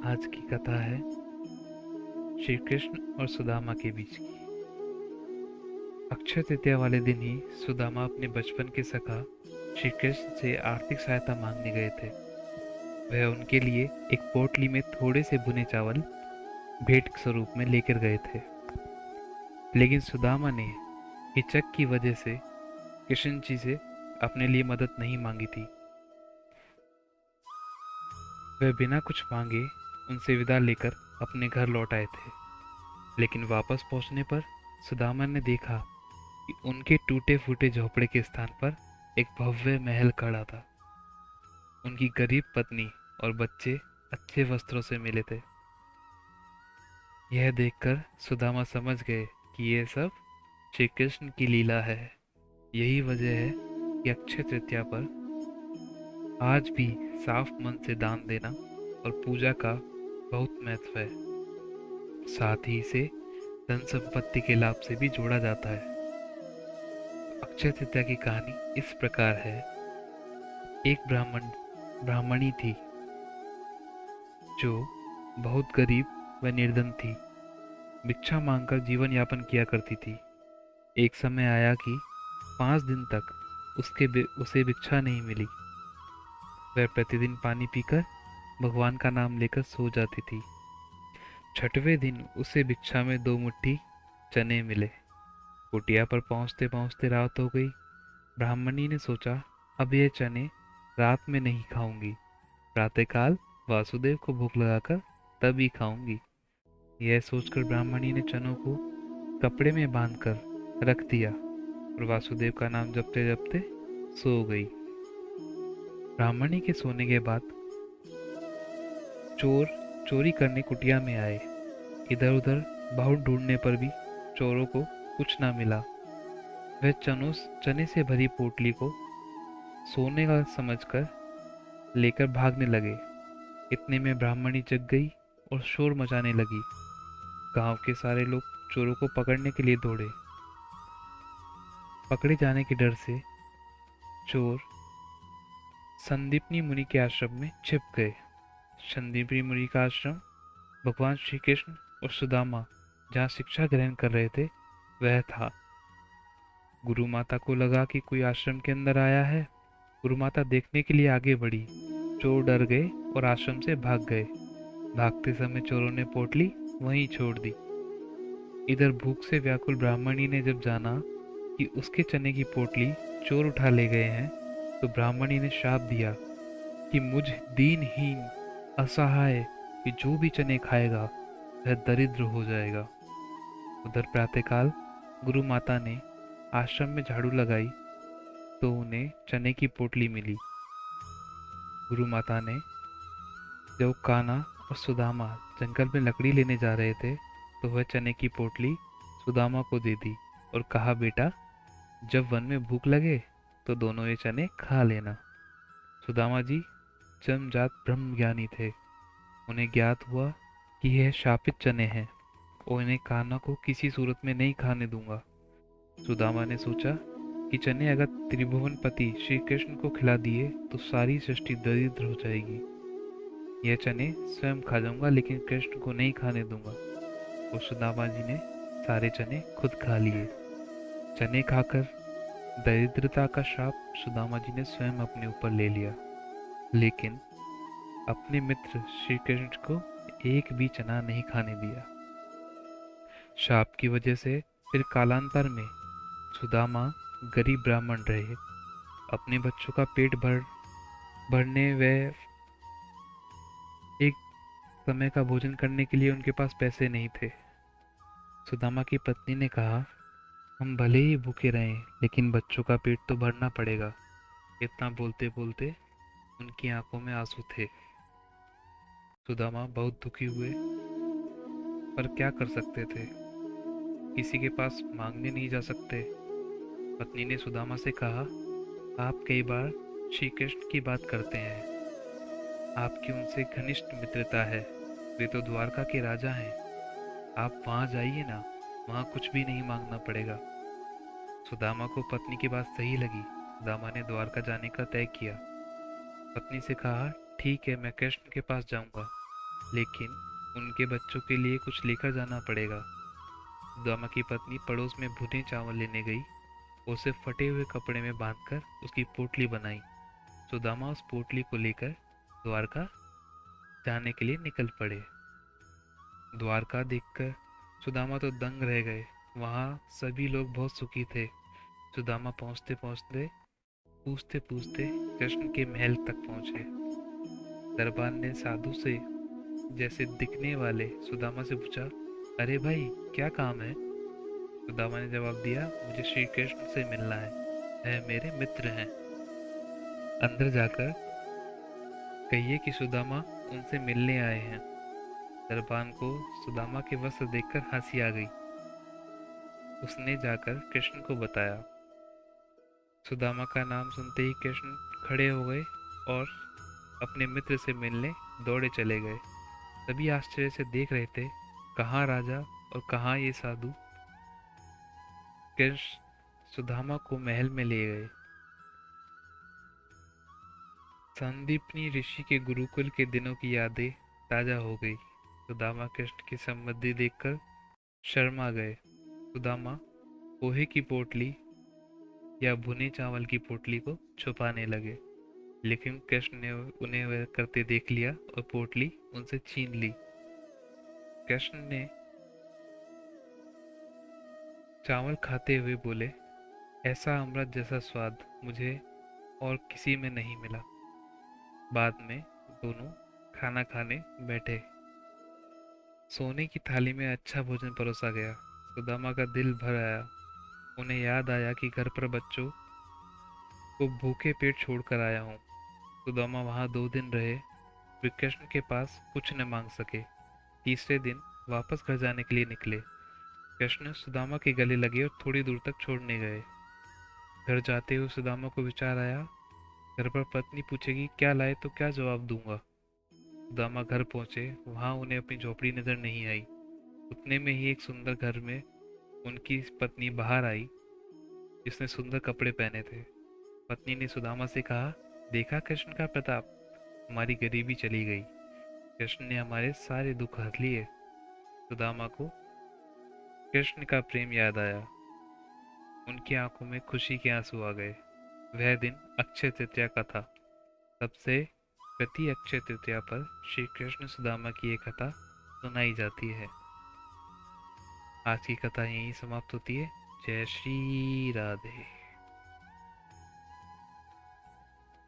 आज की कथा है श्री कृष्ण और सुदामा के बीच की। अक्षय तृतीया वाले दिन ही सुदामा अपने बचपन के सखा श्री कृष्ण से आर्थिक सहायता मांगने गए थे। वह उनके लिए एक पोटली में थोड़े से भुने चावल भेंट स्वरूप में लेकर गए थे। लेकिन सुदामा ने हिचक की वजह से कृष्ण जी से अपने लिए मदद नहीं मांगी थी। वह बिना कुछ मांगे उनसे विदा लेकर अपने घर लौट आए थे। लेकिन वापस पहुंचने पर सुदामा ने देखा कि उनके टूटे फूटे झोपड़े के स्थान पर एक भव्य महल खड़ा था। उनकी गरीब पत्नी और बच्चे अच्छे वस्त्रों से मिले थे। यह देखकर सुदामा समझ गए कि यह सब श्री कृष्ण की लीला है। यही वजह है कि अक्षय तृतीया पर आज भी साफ मन से दान देना और पूजा का बहुत महत्व है। साथ ही इसे धन संपत्ति के लाभ से भी जोड़ा जाता है। अक्षय तृतीया की कहानी इस प्रकार है। एक ब्राह्मणी थी जो बहुत गरीब व निर्धन थी। भिक्षा मांगकर जीवन यापन किया करती थी। एक समय आया कि 5 दिन तक उसे भिक्षा नहीं मिली। वह प्रतिदिन पानी पीकर भगवान का नाम लेकर सो जाती थी। छठवें दिन उसे भिक्षा में 2 मुट्ठी चने मिले। कुटिया पर पहुंचते पहुंचते रात हो गई। ब्राह्मणी ने सोचा, अब ये चने रात में नहीं खाऊंगी, प्रातःकाल वासुदेव को भूख लगाकर तभी खाऊंगी। यह सोचकर ब्राह्मणी ने चनों को कपड़े में बांधकर रख दिया और वासुदेव का नाम जपते जपते सो गई। ब्राह्मणी के सोने के बाद चोर चोरी करने कुटिया में आए। इधर उधर बहुत ढूंढने पर भी चोरों को कुछ ना मिला। वह चने से भरी पोटली को सोने का समझकर लेकर भागने लगे। इतने में ब्राह्मणी जग गई और शोर मचाने लगी। गांव के सारे लोग चोरों को पकड़ने के लिए दौड़े। पकड़े जाने के डर से चोर संदीपनी मुनि के आश्रम में छिप गए। संदीपनी मुनि का आश्रम भगवान श्री कृष्ण और सुदामा जहाँ शिक्षा ग्रहण कर रहे थे वह था। गुरु माता को लगा कि कोई आश्रम के अंदर आया है। गुरु माता देखने के लिए आगे बढ़ी। चोर डर गए और आश्रम से भाग गए। भागते समय चोरों ने पोटली वहीं छोड़ दी। इधर भूख से व्याकुल ब्राह्मणी ने जब जाना कि उसके चने की पोटली चोर उठा ले गए हैं, तो ब्राह्मणी ने श्राप दिया कि मुझ दीनहीन असहाय कि जो भी चने खाएगा वह दरिद्र हो जाएगा। उधर प्रातःकाल गुरु माता ने आश्रम में झाड़ू लगाई तो उन्हें चने की पोटली मिली। गुरु माता ने जब कान्हा और सुदामा जंगल में लकड़ी लेने जा रहे थे तो वह चने की पोटली सुदामा को दे दी और कहा, बेटा जब वन में भूख लगे तो दोनों ये चने खा लेना। सुदामा जी जन्मजात ब्रह्म ज्ञानी थे। उन्हें ज्ञात हुआ कि यह शापित चने हैं और इन्हें कान्हा को किसी सूरत में नहीं खाने दूंगा। सुदामा ने सोचा कि चने अगर त्रिभुवनपति श्री कृष्ण को खिला दिए तो सारी सृष्टि दरिद्र हो जाएगी। यह चने स्वयं खा जाऊंगा लेकिन कृष्ण को नहीं खाने दूंगा। और सुदामा जी ने सारे चने खुद खा लिए। चने खाकर दरिद्रता का श्राप सुदामा जी ने स्वयं अपने ऊपर ले लिया, लेकिन अपने मित्र श्री कृष्ण को एक भी चना नहीं खाने दिया। श्राप की वजह से फिर कालांतर में सुदामा गरीब ब्राह्मण रहे। अपने बच्चों का पेट भरने व एक समय का भोजन करने के लिए उनके पास पैसे नहीं थे। सुदामा की पत्नी ने कहा, हम भले ही भूखे रहें लेकिन बच्चों का पेट तो भरना पड़ेगा। इतना बोलते बोलते उनकी आंखों में आंसू थे। सुदामा बहुत दुखी हुए, पर क्या कर सकते थे, किसी के पास मांगने नहीं जा सकते। पत्नी ने सुदामा से कहा, आप कई बार श्री कृष्ण की बात करते हैं, आपकी उनसे घनिष्ठ मित्रता है। वे तो द्वारका के राजा हैं। आप वहां जाइए ना, वहां कुछ भी नहीं मांगना पड़ेगा। सुदामा को पत्नी की बात सही लगी। सुदामा ने द्वारका जाने का तय किया। पत्नी से कहा, ठीक है मैं कृष्ण के पास जाऊंगा। लेकिन उनके बच्चों के लिए कुछ लेकर जाना पड़ेगा। सुदामा की पत्नी पड़ोस में भुने चावल लेने गई। उसे फटे हुए कपड़े में बांधकर उसकी पोटली बनाई। सुदामा उस पोटली को लेकर द्वारका जाने के लिए निकल पड़े। द्वारका देखकर सुदामा तो दंग रह गए। वहां सभी लोग बहुत सुखी थे। सुदामा पहुंचते पहुंचते पूछते पूछते कृष्ण के महल तक पहुंचे। दरबार ने साधु से जैसे दिखने वाले सुदामा से पूछा, अरे भाई, क्या काम है? सुदामा ने जवाब दिया, मुझे श्री कृष्ण से मिलना है। वह मेरे मित्र हैं। अंदर जाकर कहिए कि सुदामा उनसे मिलने आए हैं। दरबान को सुदामा के वस्त्र देखकर हंसी आ गई। उसने जाकर कृष्ण को बताया। सुदामा का नाम सुनते ही कृष्ण खड़े हो गए और अपने मित्र से मिलने दौड़े चले गए। सभी आश्चर्य से देख रहे थे, कहाँ राजा और कहाँ ये साधु। कृष्ण सुदामा को महल में ले गए। संदीपनी ऋषि के गुरुकुल के दिनों की यादें ताजा हो गई। सुदामा कृष्ण की समृद्धि देखकर शर्मा गए। सुदामा पोहे की पोटली या भुने चावल की पोटली को छुपाने लगे, लेकिन कृष्ण ने उन्हें वह करते देख लिया और पोटली उनसे छीन ली। कृष्ण ने चावल खाते हुए बोले, ऐसा अमृत जैसा स्वाद मुझे और किसी में नहीं मिला। बाद में दोनों खाना खाने बैठे। सोने की थाली में अच्छा भोजन परोसा गया। सुदामा का दिल भर आया। उन्हें याद आया कि घर पर बच्चों को भूखे पेट छोड़कर आया हूँ। सुदामा वहां 2 दिन रहे। वे कृष्ण के पास कुछ न मांग सके। तीसरे दिन वापस घर जाने के लिए निकले। कृष्ण सुदामा के गले लगे और थोड़ी दूर तक छोड़ने गए। घर जाते हुए सुदामा को विचार आया, घर पर पत्नी पूछेगी क्या लाए तो क्या जवाब दूंगा। सुदामा घर पहुंचे। वहां उन्हें अपनी झोपड़ी नजर नहीं आई। उतने में ही एक सुंदर घर में उनकी पत्नी बाहर आई, जिसने सुंदर कपड़े पहने थे। पत्नी ने सुदामा से कहा, देखा कृष्ण का प्रताप, हमारी गरीबी चली गई। कृष्ण ने हमारे सारे दुख हर लिए। सुदामा को कृष्ण का प्रेम याद आया। उनकी आंखों में खुशी के आंसू आ गए। वह दिन अक्षय तृतीया का था। तब से प्रति अक्षय तृतीया पर श्री कृष्ण सुदामा की एक कथा सुनाई जाती है। आज की कथा यहीं समाप्त होती है। जय श्री राधे।